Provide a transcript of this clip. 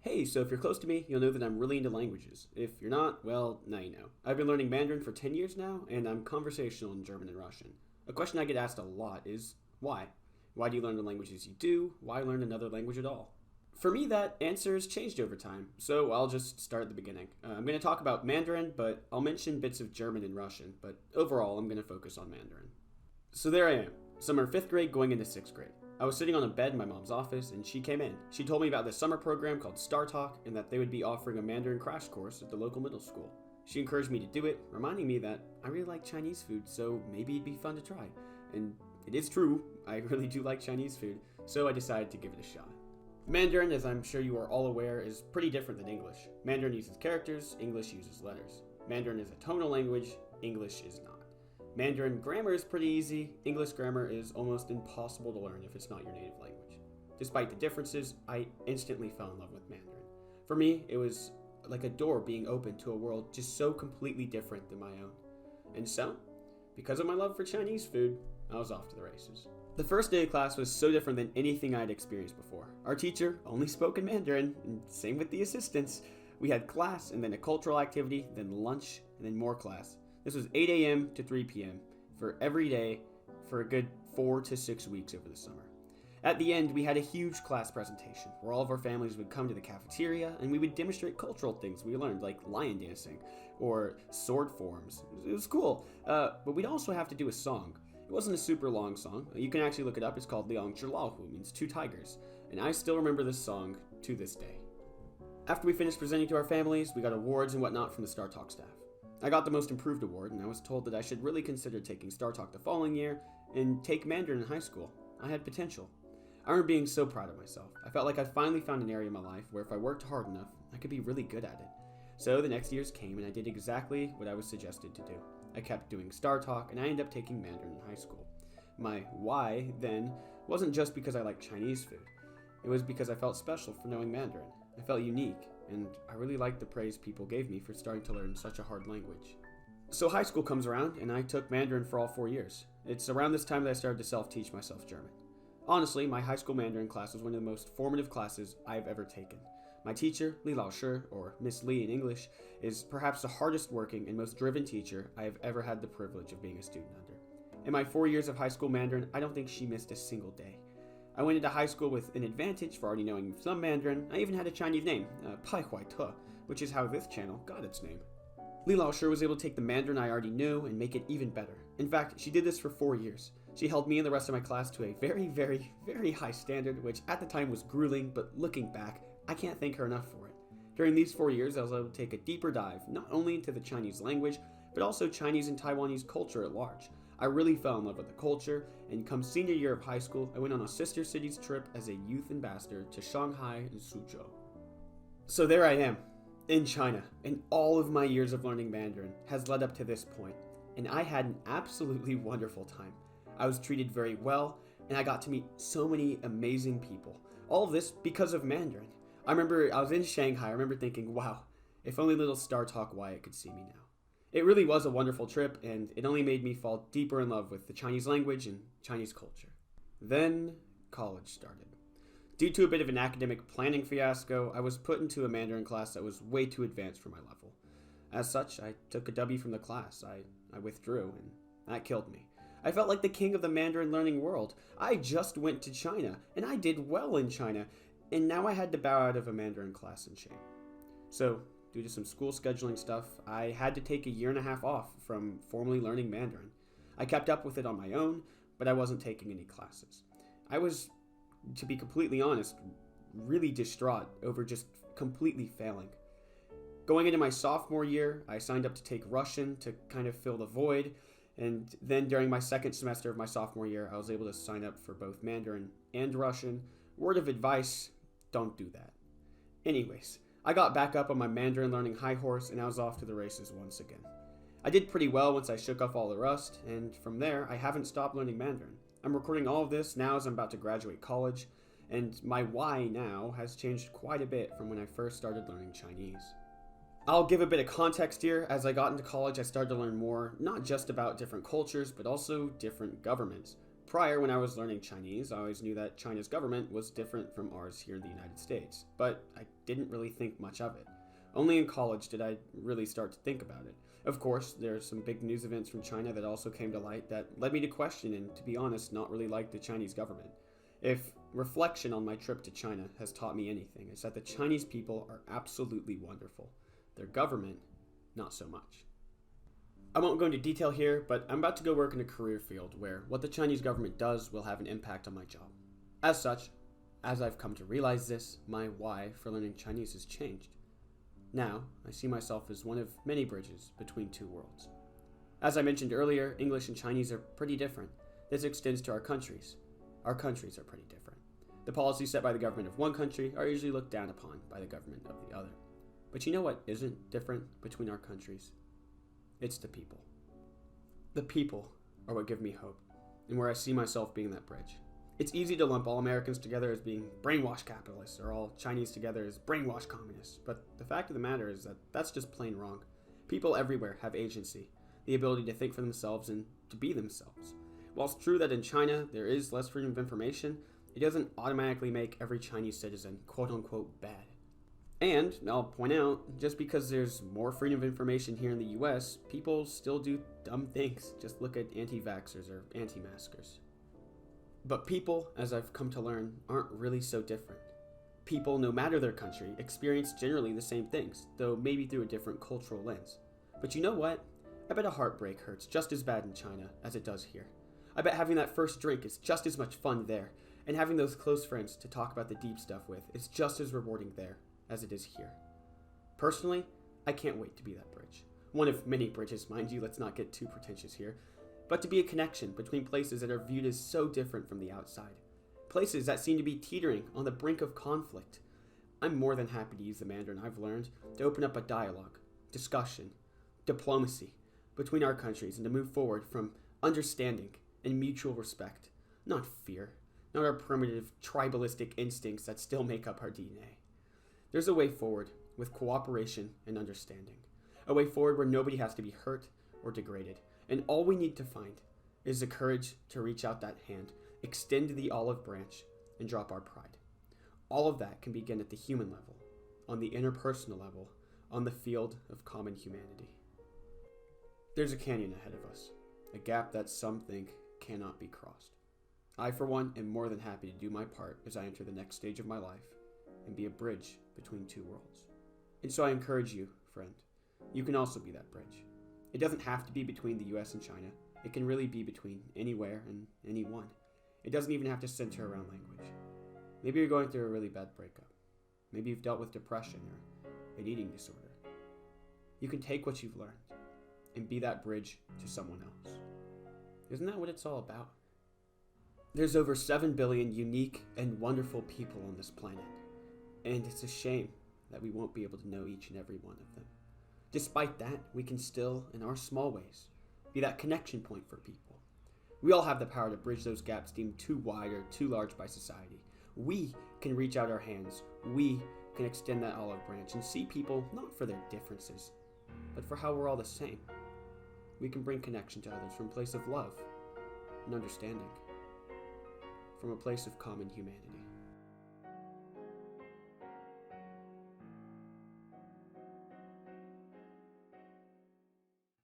Hey, so if you're close to me, you'll know that I'm really into languages. If you're not, well, now you know. I've been learning Mandarin for 10 years now, and I'm conversational in German and Russian. A question I get asked a lot is why? Why do you learn the languages you do? Why learn another language at all? For me, that answer has changed over time, so I'll just start at the beginning. I'm going to talk about Mandarin, but I'll mention bits of German and Russian, but overall, I'm going to focus on Mandarin. So there I am, summer 5th grade going into 6th grade. I was sitting on a bed in my mom's office, and she came in. She told me about this summer program called Star Talk, and that they would be offering a Mandarin crash course at the local middle school. She encouraged me to do it, reminding me that I really like Chinese food, so maybe it'd be fun to try. And it is true, I really do like Chinese food, so I decided to give it a shot. Mandarin, as I'm sure you are all aware, is pretty different than English. Mandarin uses characters, English uses letters. Mandarin is a tonal language, English is not. Mandarin grammar is pretty easy, English grammar is almost impossible to learn if it's not your native language. Despite the differences, I instantly fell in love with Mandarin. For me, it was like a door being opened to a world just so completely different than my own. And so, because of my love for Chinese food, I was off to the races. The first day of class was so different than anything I'd experienced before. Our teacher only spoke in Mandarin, and same with the assistants. We had class, and then a cultural activity, then lunch, and then more class. This was 8 a.m. to 3 p.m. for every day for a good 4 to 6 weeks over the summer. At the end, we had a huge class presentation where all of our families would come to the cafeteria and we would demonstrate cultural things we learned, like lion dancing or sword forms. It was cool, but we'd also have to do a song. It wasn't a super long song. You can actually look it up. It's called Liang Zhilaohu, means two tigers. And I still remember this song to this day. After we finished presenting to our families, we got awards and whatnot from the Star Talk staff. I got the Most Improved Award, and I was told that I should really consider taking Star Talk the following year and take Mandarin in high school. I had potential. I remember being so proud of myself. I felt like I finally found an area in my life where if I worked hard enough, I could be really good at it. So the next years came, and I did exactly what I was suggested to do. I kept doing Star Talk, and I ended up taking Mandarin in high school. My why, then, wasn't just because I liked Chinese food. It was because I felt special for knowing Mandarin. I felt unique, and I really liked the praise people gave me for starting to learn such a hard language. So high school comes around, and I took Mandarin for all 4 years. It's around this time that I started to self-teach myself German. Honestly, my high school Mandarin class was one of the most formative classes I've ever taken. My teacher, Li Lao Shi, or Miss Li in English, is perhaps the hardest working and most driven teacher I have ever had the privilege of being a student under. In my 4 years of high school Mandarin, I don't think she missed a single day. I went into high school with an advantage for already knowing some Mandarin. I even had a Chinese name, Pai Huai Te, which is how this channel got its name. Li Lao Shi was able to take the Mandarin I already knew and make it even better. In fact, she did this for 4 years. She held me and the rest of my class to a very, very, very high standard, which at the time was grueling, but looking back, I can't thank her enough for it. During these 4 years, I was able to take a deeper dive, not only into the Chinese language, but also Chinese and Taiwanese culture at large. I really fell in love with the culture, and come senior year of high school, I went on a sister cities trip as a youth ambassador to Shanghai and Suzhou. So there I am, in China, and all of my years of learning Mandarin has led up to this point, and I had an absolutely wonderful time. I was treated very well, and I got to meet so many amazing people. All of this because of Mandarin. I remember I was in Shanghai, I remember thinking, wow, if only little Star Talk Wyatt could see me now. It really was a wonderful trip, and it only made me fall deeper in love with the Chinese language and Chinese culture. Then, college started. Due to a bit of an academic planning fiasco, I was put into a Mandarin class that was way too advanced for my level. As such, I took a W from the class. I withdrew, and that killed me. I felt like the king of the Mandarin learning world. I just went to China, and I did well in China, and now I had to bow out of a Mandarin class in shame. So, due to some school scheduling stuff, I had to take a year and a half off from formally learning Mandarin. I kept up with it on my own, but I wasn't taking any classes. I was, to be completely honest, really distraught over just completely failing. Going into my sophomore year, I signed up to take Russian to kind of fill the void, and then during my second semester of my sophomore year, I was able to sign up for both Mandarin and Russian. Word of advice, don't do that. Anyways, I got back up on my Mandarin learning high horse, and I was off to the races once again. I did pretty well once I shook off all the rust, and from there, I haven't stopped learning Mandarin. I'm recording all of this now as I'm about to graduate college, and my why now has changed quite a bit from when I first started learning Chinese. I'll give a bit of context here. As I got into college, I started to learn more, not just about different cultures, but also different governments. Prior, when I was learning Chinese, I always knew that China's government was different from ours here in the United States, but I didn't really think much of it. Only in college did I really start to think about it. Of course, there are some big news events from China that also came to light that led me to question and, to be honest, not really like the Chinese government. If reflection on my trip to China has taught me anything, it's that the Chinese people are absolutely wonderful. Their government, not so much. I won't go into detail here, but I'm about to go work in a career field where what the Chinese government does will have an impact on my job. As such, as I've come to realize this, my why for learning Chinese has changed. Now, I see myself as one of many bridges between two worlds. As I mentioned earlier, English and Chinese are pretty different. This extends to our countries. Our countries are pretty different. The policies set by the government of one country are usually looked down upon by the government of the other. But you know what isn't different between our countries? It's the people. The people are what give me hope, and where I see myself being that bridge. It's easy to lump all Americans together as being brainwashed capitalists, or all Chinese together as brainwashed communists, but the fact of the matter is that that's just plain wrong. People everywhere have agency, the ability to think for themselves and to be themselves. While it's true that in China there is less freedom of information, it doesn't automatically make every Chinese citizen quote-unquote bad. And, I'll point out, just because there's more freedom of information here in the US, people still do dumb things. Just look at anti-vaxxers or anti-maskers. But people, as I've come to learn, aren't really so different. People, no matter their country, experience generally the same things, though maybe through a different cultural lens. But you know what? I bet a heartbreak hurts just as bad in China as it does here. I bet having that first drink is just as much fun there, and having those close friends to talk about the deep stuff with is just as rewarding there as it is here. Personally, I can't wait to be that bridge. One of many bridges, mind you, let's not get too pretentious here, but to be a connection between places that are viewed as so different from the outside. Places that seem to be teetering on the brink of conflict. I'm more than happy to use the Mandarin I've learned to open up a dialogue, discussion, diplomacy between our countries and to move forward from understanding and mutual respect, not fear, not our primitive tribalistic instincts that still make up our DNA. There's a way forward with cooperation and understanding. A way forward where nobody has to be hurt or degraded. And all we need to find is the courage to reach out that hand, extend the olive branch, and drop our pride. All of that can begin at the human level, on the interpersonal level, on the field of common humanity. There's a canyon ahead of us, a gap that some think cannot be crossed. I, for one, am more than happy to do my part as I enter the next stage of my life and be a bridge between two worlds. And so I encourage you, friend, you can also be that bridge. It doesn't have to be between the US and China. It can really be between anywhere and anyone. It doesn't even have to center around language. Maybe you're going through a really bad breakup. Maybe you've dealt with depression or an eating disorder. You can take what you've learned and be that bridge to someone else. Isn't that what it's all about? There's over 7 billion unique and wonderful people on this planet, and it's a shame that we won't be able to know each and every one of them. Despite that, we can still, in our small ways, be that connection point for people. We all have the power to bridge those gaps deemed too wide or too large by society. We can reach out our hands. We can extend that olive branch and see people not for their differences, but for how we're all the same. We can bring connection to others from a place of love and understanding, from a place of common humanity.